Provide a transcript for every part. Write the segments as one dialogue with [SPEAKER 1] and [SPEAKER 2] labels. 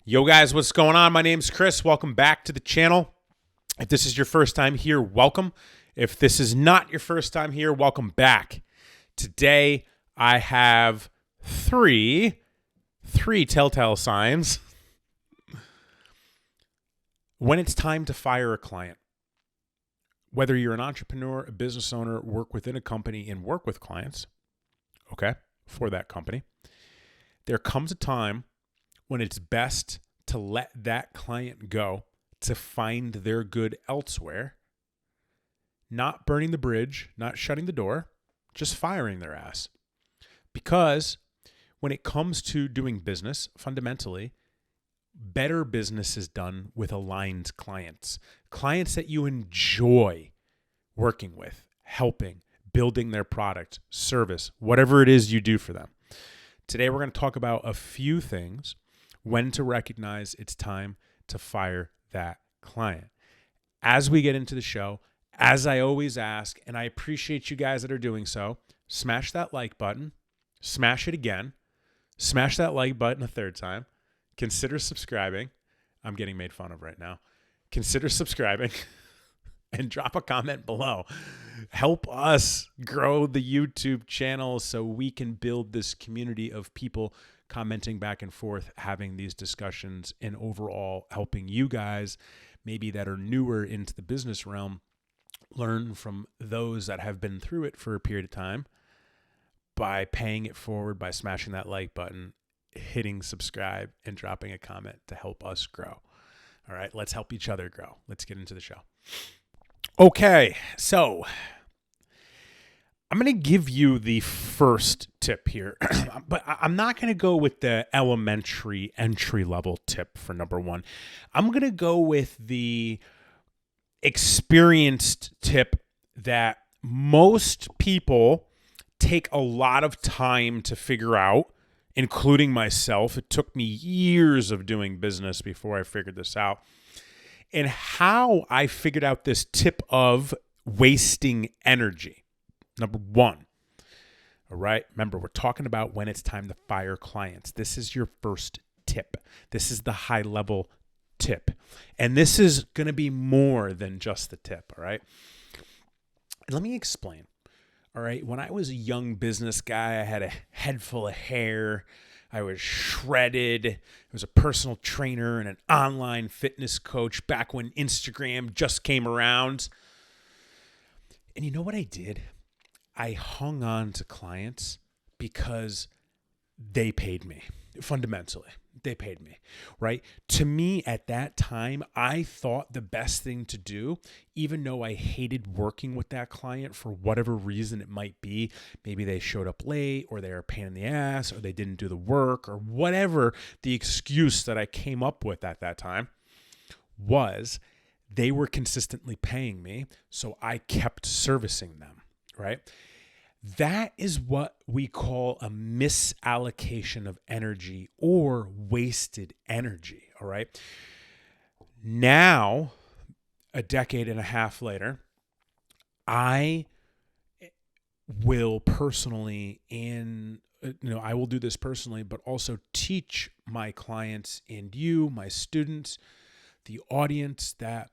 [SPEAKER 1] Yo guys, what's going on? My name's Chris. Welcome back to the channel. If this is your first time here, welcome. If this is not your first time here, welcome back. Today, I have three telltale signs when it's time to fire a client. Whether you're an entrepreneur, a business owner, work within a company and work with clients, okay, for that company, there comes a time when it's best to let that client go to find their good elsewhere, not burning the bridge, not shutting the door, just firing their ass. Because when it comes to doing business, fundamentally, better business is done with aligned clients. Clients that you enjoy working with, helping, building their product, service, whatever it is you do for them. Today, we're going to talk about a few things when to recognize it's time to fire that client. As we get into the show, as I always ask, and I appreciate you guys that are doing so, smash that like button, smash it again, smash that like button a third time, consider subscribing. I'm getting made fun of right now. Consider subscribing and drop a comment below. Help us grow the YouTube channel so we can build this community of people commenting back and forth, having these discussions, and overall helping you guys maybe that are newer into the business realm learn from those that have been through it for a period of time by paying it forward, by smashing that like button, hitting subscribe, and dropping a comment to help us grow. All right, let's help each other grow. Let's get into the show. Okay, so I'm going to give you the first tip here, but I'm not going to go with the elementary entry level tip for number one. I'm going to go with the experienced tip that most people take a lot of time to figure out, including myself. It took me years of doing business before I figured this out. And how I figured out this tip of wasting energy. Number one, all right, remember, we're talking about when it's time to fire clients. This is your first tip. This is the high level tip. And this is going to be more than just the tip, all right? And let me explain. All right, when I was a young business guy, I had a head full of hair. I was shredded. I was a personal trainer and an online fitness coach back when Instagram just came around. And you know what I did? I hung on to clients because they paid me. Fundamentally, they paid me, right? To me, at that time, I thought the best thing to do, even though I hated working with that client for whatever reason it might be, maybe they showed up late or they were a pain in the ass or they didn't do the work or whatever the excuse that I came up with at that time was, they were consistently paying me, so I kept servicing them, right? That is what we call a misallocation of energy or wasted energy, all right? Now, a decade and a half later, I will personally, I will do this personally, but also teach my clients and you, my students, the audience, that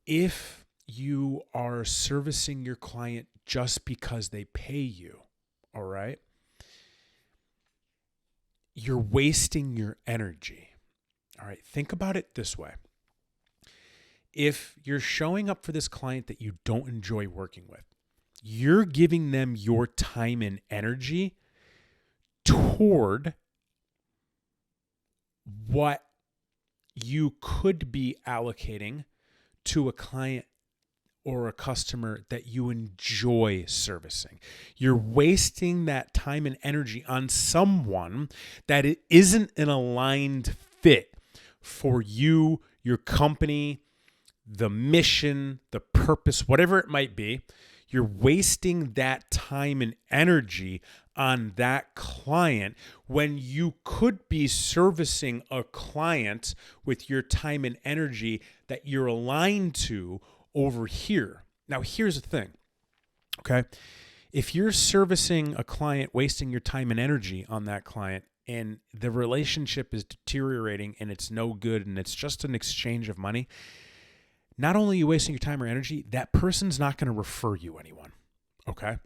[SPEAKER 1] if you are servicing your client just because they pay you, all right, you're wasting your energy. All right, think about it this way. If you're showing up for this client that you don't enjoy working with, you're giving them your time and energy toward what you could be allocating to a client or a customer that you enjoy servicing. You're wasting that time and energy on someone that it isn't an aligned fit for you, your company, the mission, the purpose, whatever it might be. You're wasting that time and energy on that client when you could be servicing a client with your time and energy that you're aligned to over here. Now, here's the thing, okay? If you're servicing a client, wasting your time and energy on that client, and the relationship is deteriorating and it's no good and it's just an exchange of money, not only are you wasting your time or energy, that person's not going to refer you anyone. Okay?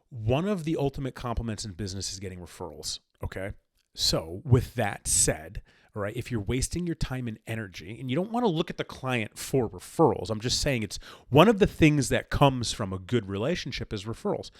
[SPEAKER 1] One of the ultimate compliments in business is getting referrals. Okay? So with that said, all right, if you're wasting your time and energy, and you don't want to look at the client for referrals, I'm just saying it's one of the things that comes from a good relationship is referrals.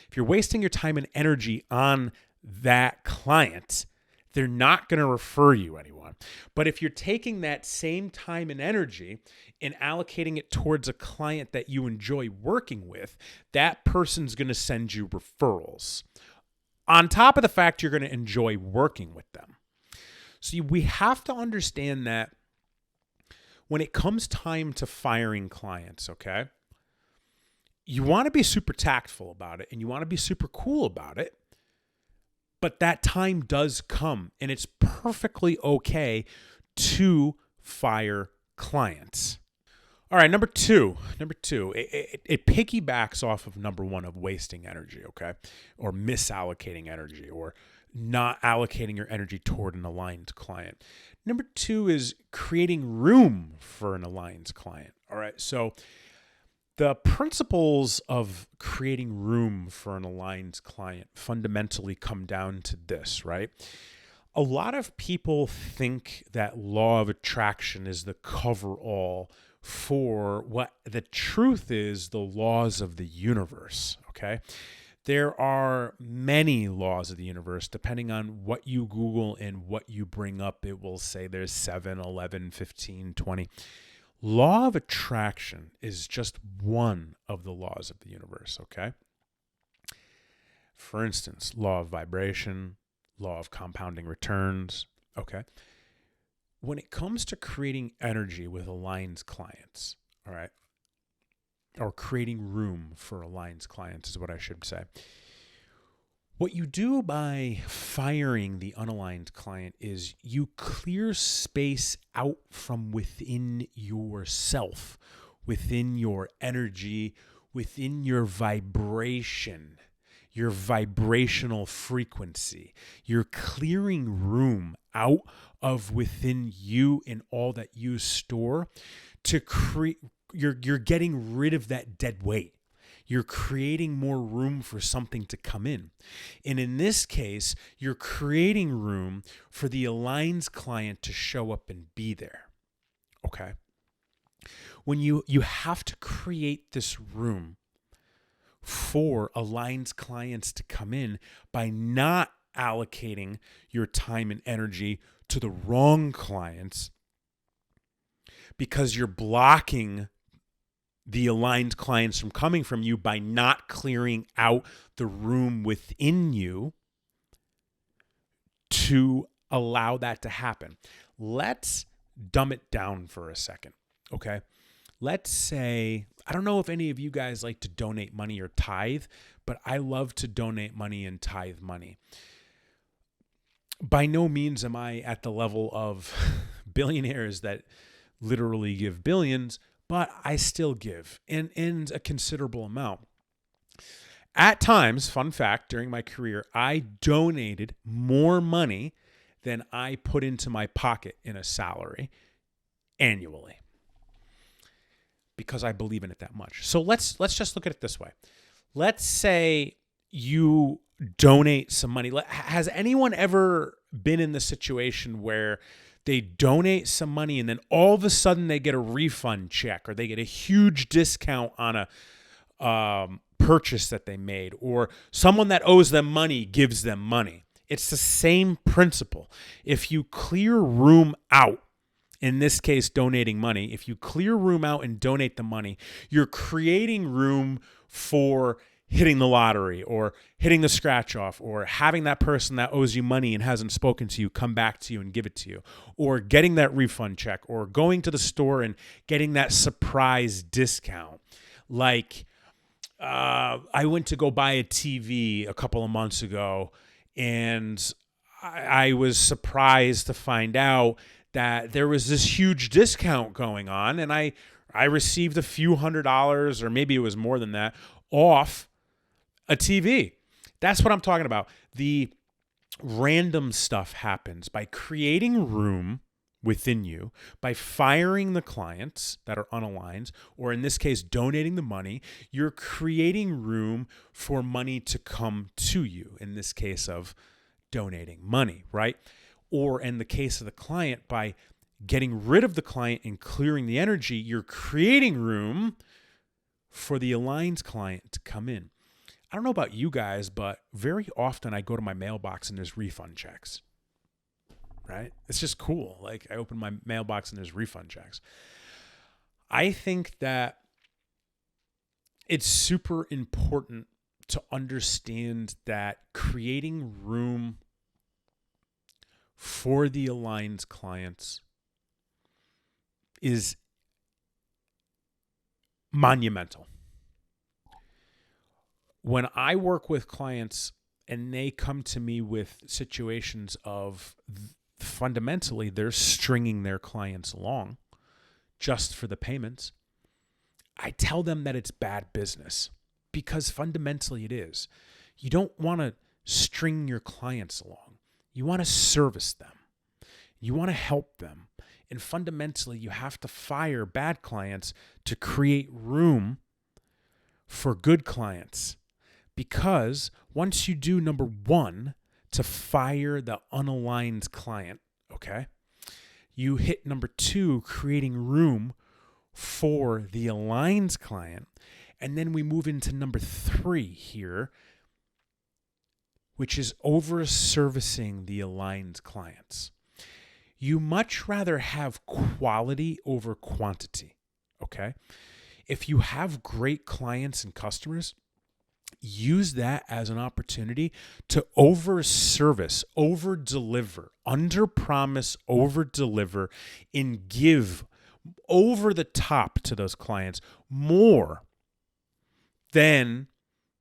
[SPEAKER 1] If you're wasting your time and energy on that client, they're not going to refer you anyone. But if you're taking that same time and energy and allocating it towards a client that you enjoy working with, that person's going to send you referrals. On top of the fact you're going to enjoy working with them. So we have to understand that when it comes time to firing clients, okay, you want to be super tactful about it and you want to be super cool about it, but that time does come and it's perfectly okay to fire clients. All right, number two, it piggybacks off of number one of wasting energy, okay, or misallocating energy or not allocating your energy toward an aligned client. Number two is creating room for an aligned client. All right, so the principles of creating room for an aligned client fundamentally come down to this, right? A lot of people think that law of attraction is the cover-all for what the truth is, the laws of the universe, okay? There are many laws of the universe. Depending on what you Google and what you bring up, it will say there's 7, 11, 15, 20. Law of attraction is just one of the laws of the universe, okay? For instance, law of vibration, law of compounding returns, okay? When it comes to creating energy with aligned clients, all right, or creating room for aligned clients is what I should say. What you do by firing the unaligned client is you clear space out from within yourself, within your energy, within your vibration, your vibrational frequency. You're clearing room out of within you and all that you store to create. You're getting rid of that dead weight. You're creating more room for something to come in. And in this case, you're creating room for the aligned client to show up and be there. Okay? When you have to create this room for aligned clients to come in by not allocating your time and energy to the wrong clients because you're blocking the aligned clients from coming from you by not clearing out the room within you to allow that to happen. Let's dumb it down for a second, okay? Let's say, I don't know if any of you guys like to donate money or tithe, but I love to donate money and tithe money. By no means am I at the level of billionaires that literally give billions, but I still give in a considerable amount. At times, fun fact, during my career, I donated more money than I put into my pocket in a salary annually because I believe in it that much. So let's just look at it this way. Let's say you donate some money. Has anyone ever been in the situation where they donate some money and then all of a sudden they get a refund check or they get a huge discount on a purchase that they made, or someone that owes them money gives them money? It's the same principle. If you clear room out, in this case, donating money, if you clear room out and donate the money, you're creating room for hitting the lottery or hitting the scratch off or having that person that owes you money and hasn't spoken to you come back to you and give it to you, or getting that refund check, or going to the store and getting that surprise discount. Like I went to go buy a TV a couple of months ago and I was surprised to find out that there was this huge discount going on, and I received a few $100s, or maybe it was more than that, off a TV. That's what I'm talking about. The random stuff happens by creating room within you, by firing the clients that are unaligned, or in this case, donating the money. You're creating room for money to come to you, in this case of donating money, right? Or in the case of the client, by getting rid of the client and clearing the energy, you're creating room for the aligned client to come in. I don't know about you guys, but very often I go to my mailbox and there's refund checks, right? It's just cool. Like, I open my mailbox and there's refund checks. I think that it's super important to understand that creating room for the aligned clients is monumental. When I work with clients and they come to me with situations of fundamentally they're stringing their clients along just for the payments, I tell them that it's bad business, because fundamentally it is. You don't want to string your clients along. You want to service them. You want to help them. And fundamentally, you have to fire bad clients to create room for good clients. Because once you do number one, to fire the unaligned client, okay, you hit number two, creating room for the aligned client. And then we move into number three here, which is over servicing the aligned clients. You much rather have quality over quantity, okay? If you have great clients and customers, use that as an opportunity to over service, over deliver, under promise, over deliver, and give over the top to those clients more than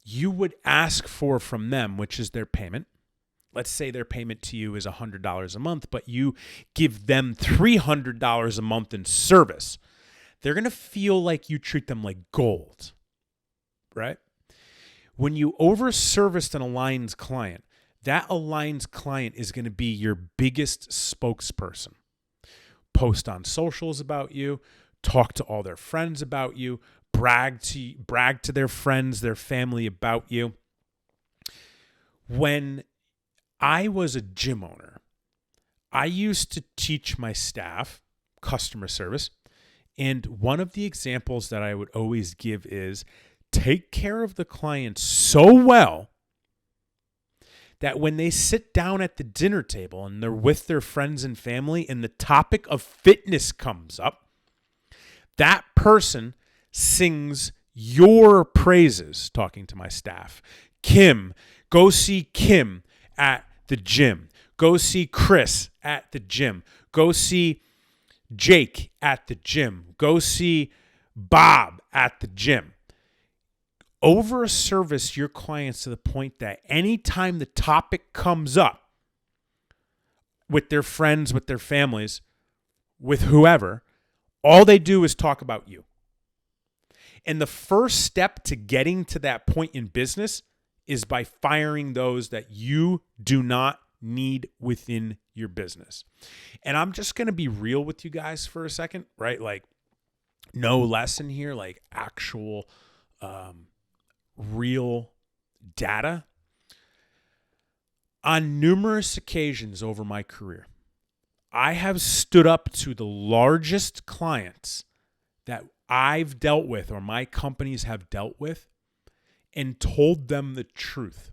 [SPEAKER 1] you would ask for from them, which is their payment. Let's say their payment to you is $100 a month, but you give them $300 a month in service. They're going to feel like you treat them like gold, right? When you over-serviced an aligned client, that aligned client is going to be your biggest spokesperson. Post on socials about you, talk to all their friends about you, brag to their friends, their family about you. When I was a gym owner, I used to teach my staff customer service. And one of the examples that I would always give is take care of the client so well that when they sit down at the dinner table and they're with their friends and family and the topic of fitness comes up, that person sings your praises, talking to my staff. Kim, go see Kim at the gym. Go see Chris at the gym. Go see Jake at the gym. Go see Bob at the gym. Over service your clients to the point that anytime the topic comes up with their friends, with their families, with whoever, all they do is talk about you. And the first step to getting to that point in business is by firing those that you do not need within your business. And I'm just going to be real with you guys for a second, right? Like, no lesson here, like actual real data. On numerous occasions over my career, I have stood up to the largest clients that I've dealt with or my companies have dealt with and told them the truth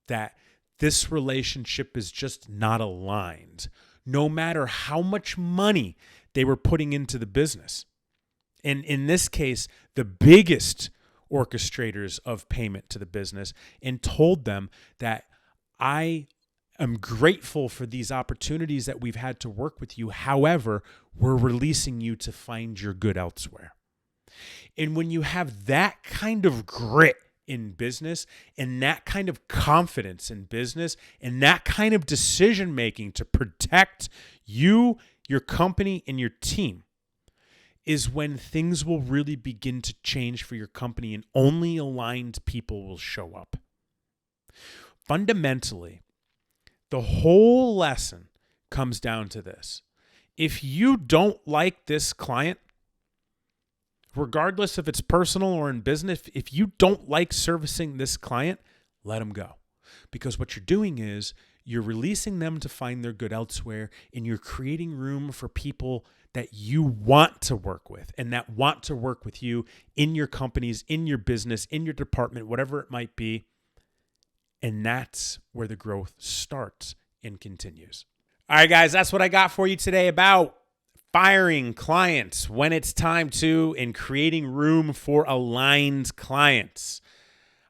[SPEAKER 1] that this relationship is just not aligned, no matter how much money they were putting into the business. And in this case, the biggest orchestrators of payment to the business, and told them that I am grateful for these opportunities that we've had to work with you. However, we're releasing you to find your good elsewhere. And when you have that kind of grit in business and that kind of confidence in business and that kind of decision making to protect you, your company, and your team, is when things will really begin to change for your company and only aligned people will show up. Fundamentally, The whole lesson comes down to this. If you don't like this client, regardless if it's personal or in business, if you don't like servicing this client, let them go. Because what you're doing is you're releasing them to find their good elsewhere, and you're creating room for people that you want to work with and that want to work with you in your companies, in your business, in your department, whatever it might be. And that's where the growth starts and continues. All right, guys, that's what I got for you today about firing clients when it's time to and creating room for aligned clients.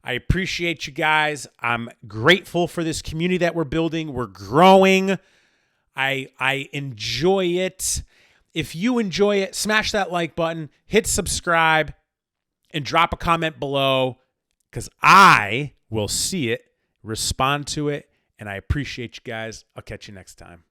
[SPEAKER 1] I appreciate you guys. I'm grateful for this community that we're building. We're growing. I enjoy it. If you enjoy it, smash that like button, hit subscribe, and drop a comment below because I will see it, respond to it, and I appreciate you guys. I'll catch you next time.